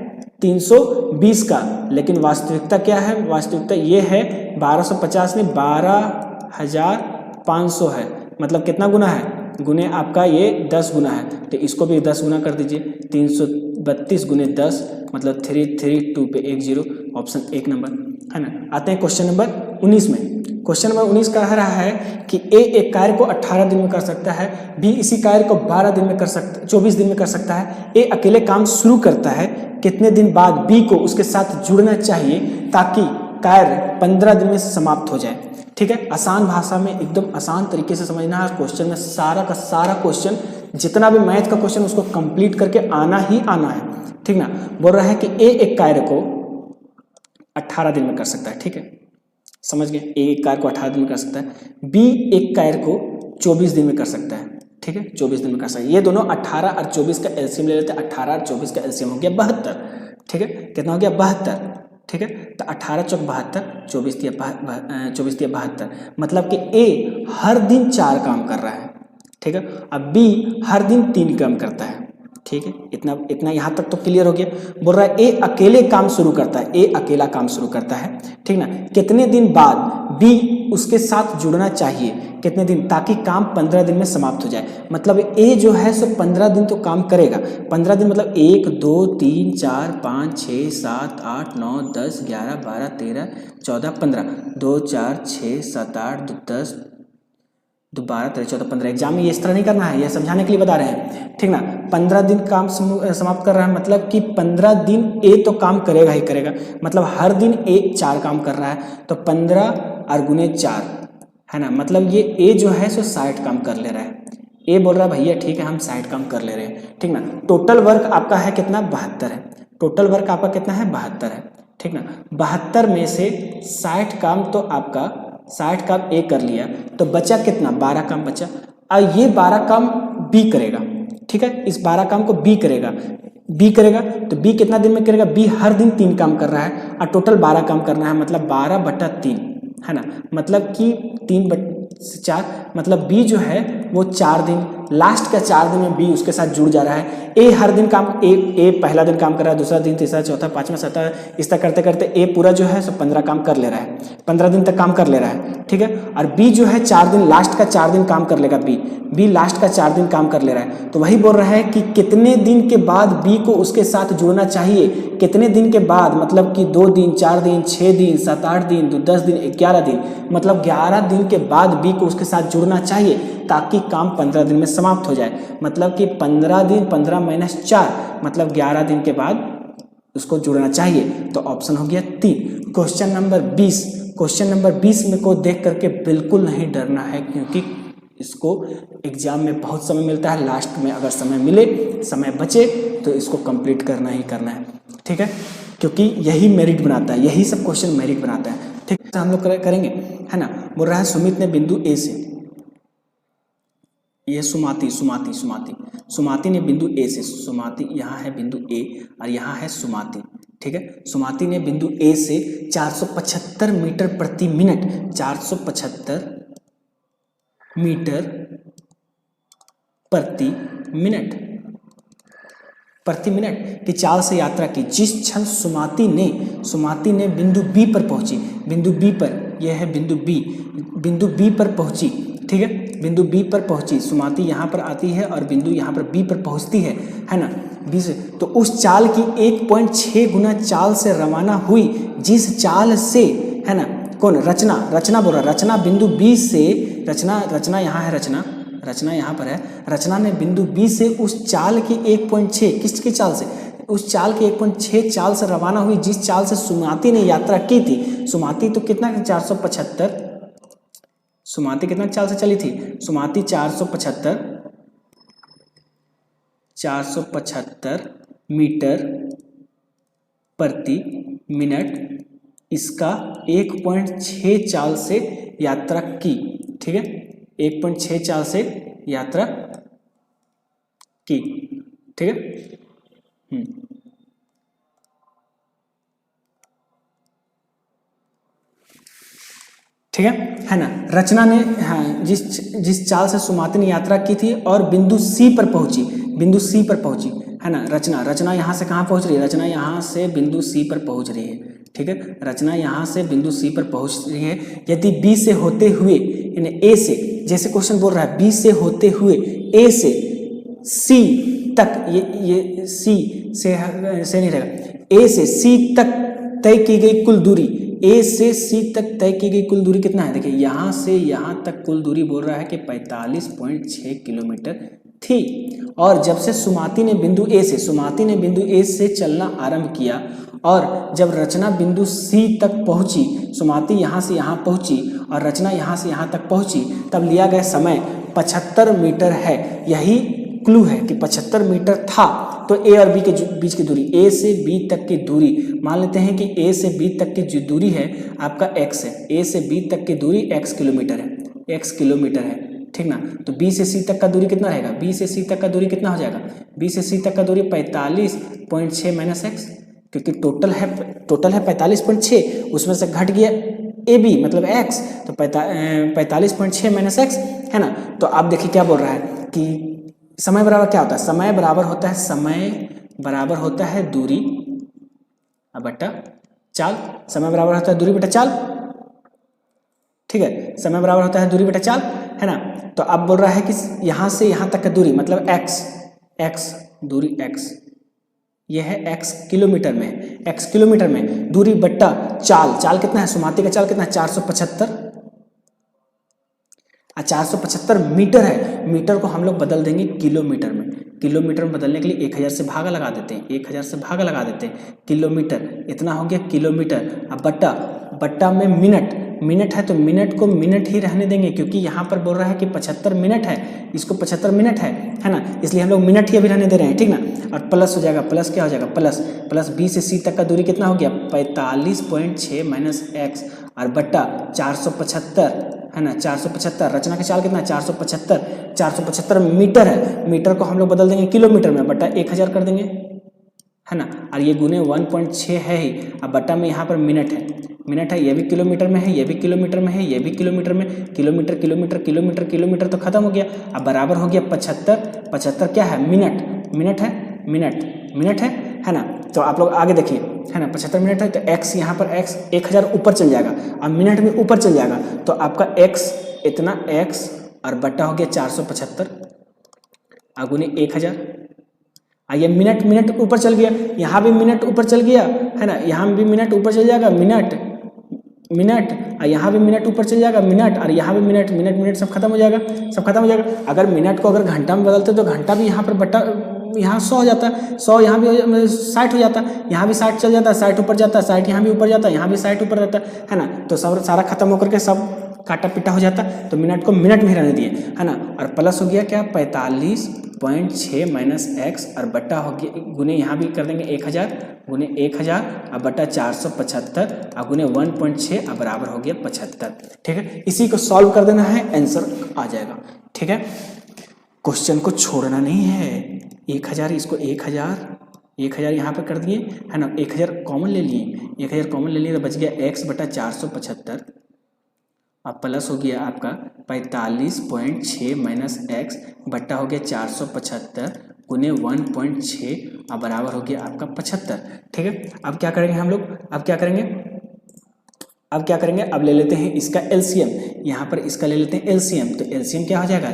320 का, लेकिन वास्तविकता क्या है? वास्तविकता ये है 1250 में 12,500 है, मतलब कितना गुना है? गुने आपका ये 10 गुना है, तो इसको भी 10 गुना कर दीजिए, 332 गुने 10 मतलब 332 पे 1 0, ऑप्शन 1 नंबर, है ना। आते हैं क्वेश्चन नंबर 19 में। क्वेश्चन नंबर 19 कह रहा है कि ए एक कार्य को 18 दिन में कर सकता है, बी इसी कार्य को 12 दिन में कर सकता, 24 दिन में कर सकता है। ए अकेले काम शुरू करता है, कितने दिन बाद बी को उसके साथ जुड़ना चाहिए ताकि कार्य 15 दिन में समाप्त हो जाए? ठीक है, आसान भाषा में एकदम आसान तरीके से समझना है। क्वेश्चन में सारा का सारा क्वेश्चन, जितना भी मैथ का क्वेश्चन उसको कंप्लीट करके आना ही आना है, ठीक ना। बोल रहा है कि ए एक कार्य को 18 दिन में कर सकता है, ठीक है, समझ गए, ए एक कार्य को 18 दिन में कर सकता है, बी एक कार्य को 24 दिन में कर सकता है, ठीक है, 24 दिन में कर सकता है। ये दोनों 18 और 24 का एलसीएम ले लेते हैं, 18 और 24 का एलसीएम हो गया 72, ठीक है, कितना हो गया 72, ठीक है। तो 18 चौक 72, 24 तिया 72, मतलब कि ए हर दिन 4 काम कर रहा है, ठीक है, अब बी हर दिन 3 काम करता है, ठीक है, इतना इतना यहाँ तक तो क्लियर हो गया। बोल रहा है ए अकेले काम शुरू करता है, ए अकेला काम शुरू करता है, ठीक ना। कितने दिन बाद बी उसके साथ जुड़ना चाहिए, कितने दिन, ताकि काम 15 दिन में समाप्त हो जाए। मतलब ए जो है सो 15 दिन तो काम करेगा। 15 दिन मतलब 1 2 3 4 5 6 7 8 9 10 11 12 13 14 15 2 4 6 7 8 10 12 13 14 15। एग्जाम में ये इस तरह नहीं करना है, यह समझाने के लिए बता रहे हैं, ठीक ना। 15 दिन काम समाप्त कर रहा है, मतलब कि 15 दिन ए तो काम करेगा ही करेगा, मतलब हर दिन ए 4 काम कर रहा है, तो 15 और गुने 4 है ना, मतलब ये ए जो है सो 60 काम कर ले रहा है। ए बोल रहा है भैया ठीक है हम 60 काम कर ले रहे हैं, ठीक ना। टोटल वर्क आपका है कितना, 72 है। टोटल वर्क आपका कितना है, 72 है, ठीक ना। 72 में से 60 काम तो आपका 60 काम ए कर लिया, तो बचा कितना, 12 काम बचा। और ये 12 काम बी करेगा, ठीक है, इस 12 काम को बी करेगा। बी करेगा तो बी कितना दिन में करेगा, बी हर दिन 3 काम कर रहा है और टोटल 12 काम करना है, मतलब 12/3 है ना, मतलब कि 3/4, मतलब बी जो है वो 4 दिन, लास्ट का 4 दिन में बी उसके साथ जुड़ जा रहा है। ए हर दिन काम, ए पहला दिन काम कर रहा है, दूसरा दिन, तीसरा, चौथा, पांचवा, छठा, इस तरह करते करते ए पूरा जो है सो 15 काम कर ले रहा है, 15 दिन तक काम कर ले रहा है, ठीक है। और बी जो है 4 दिन, लास्ट का 4 दिन काम कर लेगा, बी लास्ट का 4 दिन काम कर ले रहा है। तो वही बोल रहा है कि कितने दिन के बाद बी को उसके साथ जुड़ना चाहिए, कितने दिन के बाद, मतलब कि 2 दिन, 4 दिन, 6 दिन, 7 8 दिन, 10 दिन, 11 दिन, मतलब 11 दिन के बाद बी को उसके साथ जुड़ना चाहिए, ताकि काम 15 दिन में समाप्त हो जाए। मतलब कि 15 दिन, 15 - 4 मतलब 11 दिन के बाद उसको जुड़ना चाहिए। तो ऑप्शन हो गया 3। क्वेश्चन नंबर 20, क्वेश्चन नंबर 20 में को देख करके बिल्कुल नहीं डरना है, क्योंकि इसको एग्जाम में बहुत समय मिलता है। लास्ट में अगर समय मिले, समय बचे, तो इसको कंप्लीट करना ही करना है, ठीक है, क्योंकि यही मेरिट बनाता है, यही सब क्वेश्चन मेरिट बनाता है, ठीक है। हम लोग करेंगे, है ना। बोल रहा है सुमित ने बिंदु ए से, ये सुमाती ने बिंदु ए से, सुमाती यहाँ है बिंदु ए और यहाँ है सुमाती, ठीक है। सुमाती ने बिंदु ए से 475 मीटर प्रति मिनट, 475 मीटर प्रति मिनट की चाल से यात्रा की। जिस क्षण सुमाती ने बिंदु बी पर पहुंची, बिंदु बी पर, यह है बिंदु बी पर पहुंची, ठीक है, बिंदु बी पर पहुंची, सुमाती यहाँ पर आती है और बिंदु यहाँ पर बी पर पहुंचती है ना, बी से। तो उस चाल की 1.6 गुना चाल से रवाना हुई, जिस चाल से, है ना, कौन, रचना बोल रहा, रचना बिंदु बी से, रचना यहाँ है, रचना यहाँ पर है। रचना ने बिंदु बी से उस चाल की 1.6, किसकी चाल से, उस चाल की 1.6 चाल से रवाना हुई, जिस चाल से सुमाती ने यात्रा की थी। सुमाती तो कितना, 475, सुमाती कितना चाल से चली थी, सुमाती 475 मीटर प्रति मिनट इसका 1.6 चाल से यात्रा की, ठीक है, 1.6 चाल से यात्रा की, ठीक है। ठीक है ना। रचना ने, हाँ, जिस चाल से सुमाती ने यात्रा की थी और बिंदु सी पर पहुंची, है ना। रचना यहाँ से कहाँ पहुंच रही है, रचना यहाँ से बिंदु सी पर पहुंच रही है, ठीक है, रचना यहाँ से बिंदु सी पर पहुंच रही है। यदि बी से होते हुए, यानी ए से, जैसे क्वेश्चन बोल रहा है, बी से होते हुए ए से सी तक, ये सी से नहीं रहेगा, ए से सी तक तय की गई कुल दूरी, ए से सी तक तय की गई कुल दूरी कितना है, देखिए यहाँ से यहाँ तक कुल दूरी बोल रहा है कि 45.6 किलोमीटर थी। और जब से सुमाती ने बिंदु ए से चलना आरंभ किया और जब रचना बिंदु सी तक पहुंची, सुमाती यहाँ से यहाँ पहुंची और रचना यहाँ से यहाँ तक पहुंची, तब लिया गया समय 75 मीटर है। यही क्लू है कि 75 मीटर था। तो ए और बी के बीच की दूरी, ए से बी तक की दूरी, मान लेते हैं कि ए से बी तक की जो दूरी है आपका x है, ए से बी तक की दूरी x किलोमीटर है, ठीक ना। तो बी से सी तक का दूरी कितना रहेगा, बी से सी तक का दूरी कितना हो जाएगा, बी से सी तक का दूरी 45.6 - x, क्योंकि टोटल है 45.6, उसमें से घट गया ए बी मतलब x, तो 45.6 - x, है ना। तो आप देखिए क्या बोल रहा है कि समय बराबर क्या होता है, समय बराबर होता है, समय बराबर होता है दूरी बटा चाल, समय बराबर होता है दूरी बटा चाल, ठीक है, समय बराबर होता है दूरी बटा चाल, है ना। तो अब बोल रहा है कि यहाँ से यहाँ तक का दूरी मतलब x दूरी x, ये है x किलोमीटर में, x किलोमीटर में दूरी बट्टा चाल, चाल कितना है, सुमाती का चाल कितना है 475, 475 मीटर है, मीटर को हम लोग बदल देंगे किलोमीटर में, किलोमीटर में बदलने के लिए 1000 से भागा लगा देते हैं, 1000 से भागा लगा देते हैं, किलोमीटर इतना हो गया किलोमीटर। अब बट्टा, बट्टा में मिनट, मिनट है तो मिनट को मिनट ही रहने देंगे क्योंकि यहाँ पर बोल रहा है कि 75 मिनट है, इसको 75 मिनट है ना, इसलिए हम लोग मिनट ही अभी रहने दे रहे हैं, ठीक ना। और प्लस हो जाएगा, प्लस क्या हो जाएगा, प्लस प्लस बी से सी तक का दूरी कितना हो गया 45.6 माइनस एक्स और बट्टा 475, है ना, 475, रचना का चाल कितना है 475, 475 मीटर है, मीटर को हम लोग बदल देंगे किलोमीटर में, बट्टा 1000 कर देंगे, है ना, और ये गुने 1.6 है ही, अब बट्टा में यहाँ पर मिनट है, मिनट है, ये भी किलोमीटर में है, ये भी किलोमीटर में है, ये भी किलोमीटर में, किलोमीटर किलोमीटर किलोमीटर किलोमीटर तो खत्म हो गया, अब बराबर हो गया 75, 75 क्या है मिनट, मिनट है, मिनट मिनट है ना। तो आप लोग आगे देखिए, है ना, 75 मिनट है तो x यहाँ पर x 1000 ऊपर चल जाएगा, अब मिनट में ऊपर चल जाएगा तो आपका x इतना x और बट्टा हो गया 475 गुने 1000, ये मिनट, मिनट ऊपर चल गया, यहाँ भी मिनट ऊपर चल गया, है ना, यहाँ भी मिनट ऊपर चल जाएगा, मिनट मिनट, और यहाँ भी मिनट ऊपर चल जाएगा मिनट, और यहाँ भी मिनट मिनट मिनट सब खत्म हो जाएगा, सब खत्म हो जाएगा। अगर मिनट को अगर घंटा में बदलते तो घंटा भी यहाँ पर बट्टा यहाँ 100 हो जाता है, 100 यहाँ भी 60 हो जाता है, यहाँ भी 60 चल जाता है, 60 ऊपर जाता है, 60 यहाँ भी ऊपर जाता है, यहाँ भी 60 ऊपर रहता है ना, तो सब सारा खत्म होकर के सब काटा पिटा हो जाता है, तो मिनट को मिनट में रहने दिए, है ना। और प्लस हो गया क्या 45.6 माइनस एक्स और बट्टा हो गया गुने यहाँ भी कर देंगे 1000 गुने 1000 और बट्टा 475 और गुने 1.6 और बराबर हो गया 75, ठीक है। इसी को सॉल्व कर देना है, आंसर आ जाएगा, ठीक है। क्वेश्चन को छोड़ना नहीं है, 1000 इसको 1000 यहाँ पर कर दिए, है ना, 1000 कॉमन ले लिए, 1000 कॉमन ले लिए तो बच गया x बटा 475 अब प्लस हो गया आपका 45.6 माइनस एक्स बट्टा हो गया 475 गुने 1.6 और बराबर हो गया आपका 75, ठीक है। अब क्या करेंगे हम लोग, अब क्या करेंगे, अब ले लेते हैं इसका एलसीएम, यहाँ पर इसका ले लेते हैं एलसीएम, तो एलसीएम क्या हो जाएगा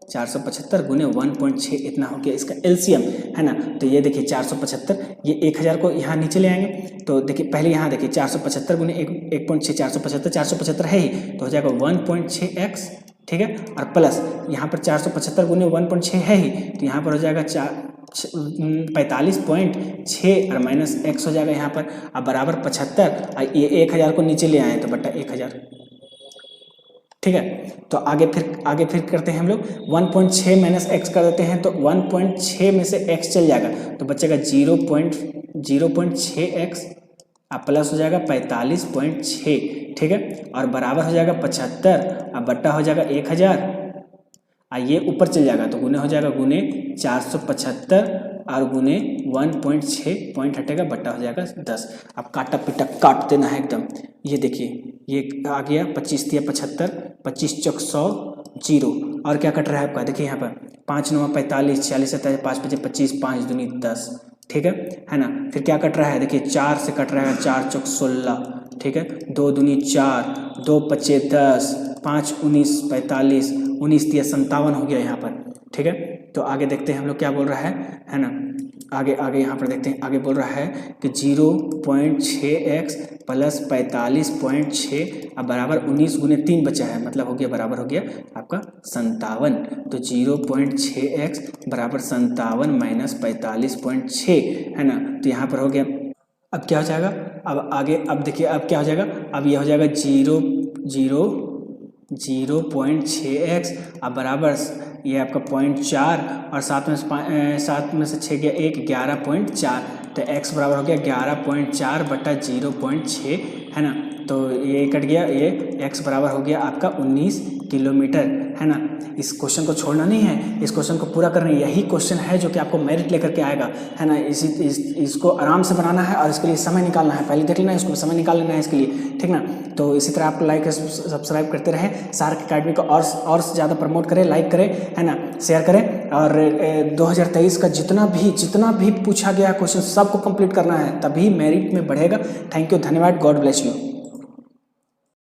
475 गुने 1.6 इतना हो गया इसका एलसीएम, है ना। तो ये देखिए 475, ये 1000 को यहाँ नीचे ले आएंगे, तो देखिए पहले यहाँ देखिए 475 गुने 1.6 475 है ही, तो हो जाएगा 1.6x, ठीक है। और प्लस यहाँ पर 475 गुने 1.6 है ही, तो यहाँ पर हो जाएगा 45.6 और माइनस एक्स हो जाएगा यहाँ पर, अब बराबर 75 और ये 1000 को नीचे ले आए तो बट्टा 1000, ठीक है। तो आगे फिर करते हैं हम लोग 1.6 माइनस एक्स कर देते हैं, तो 1.6 में से x चल जाएगा तो बचेगा 0.6x प्लस हो जाएगा 45.6, ठीक है, और बराबर हो जाएगा 75 अब बट्टा हो जाएगा 1000 और ये ऊपर चल जाएगा तो गुने हो जाएगा गुने 475 और गुने 1.6 पॉइंट हटेगा बट्टा हो जाएगा 10। अब काटा पिटा काट देना है एकदम, ये देखिए ये आ गया 25 दिया 75, 25 चौक 100 0 और क्या कट रहा है आपका, देखिए यहाँ पर 5 9 45 46 27 5 5 25 5 दूनी 10, ठीक है ना। फिर क्या कट रहा है, देखिए 4 से कट रहा है, 4 चौक 16, ठीक है, 2 दूनी 4 2 5 10 5 19 45 19 दिया 57 हो गया यहाँ पर, ठीक है। तो आगे देखते हैं हम लोग क्या बोल रहा है ना, आगे यहाँ पर देखते हैं, आगे बोल रहा है कि 0.6x प्लस 45.6 अब बराबर 19 गुने 3 बचा है, मतलब हो गया बराबर हो गया आपका 57, तो 0.6x बराबर 57 माइनस 45.6, है ना। तो यहाँ पर हो गया, अब क्या हो जाएगा, अब आगे अब देखिए अब क्या हो जाएगा, अब ये हो जाएगा 0.6x अब बराबर ये आपका 0.4 और 7 में से 6 गया 1 11.4, तो x बराबर हो गया 11.4 बटा 0.6, है ना। तो ये कट गया, ये x बराबर हो गया आपका 19 किलोमीटर, है ना। इस क्वेश्चन को छोड़ना नहीं है, इस क्वेश्चन को पूरा करना है, यही क्वेश्चन है जो कि आपको मेरिट लेकर के आएगा, है ना। इसको आराम से बनाना है और इसके लिए समय निकालना है, पहले देख लेना है, इसको समय निकाल लेना है इसके लिए, ठीक ना। तो इसी तरह आप लाइक सब्सक्राइब करते रहें, सार्क अकेडमी को और ज़्यादा प्रमोट करें, लाइक करें, है ना, शेयर करें। और 2023 का जितना भी पूछा गया क्वेश्चन सबको कंप्लीट करना है, तभी मेरिट में बढ़ेगा। थैंक यू, धन्यवाद, गॉड ब्लेस यू।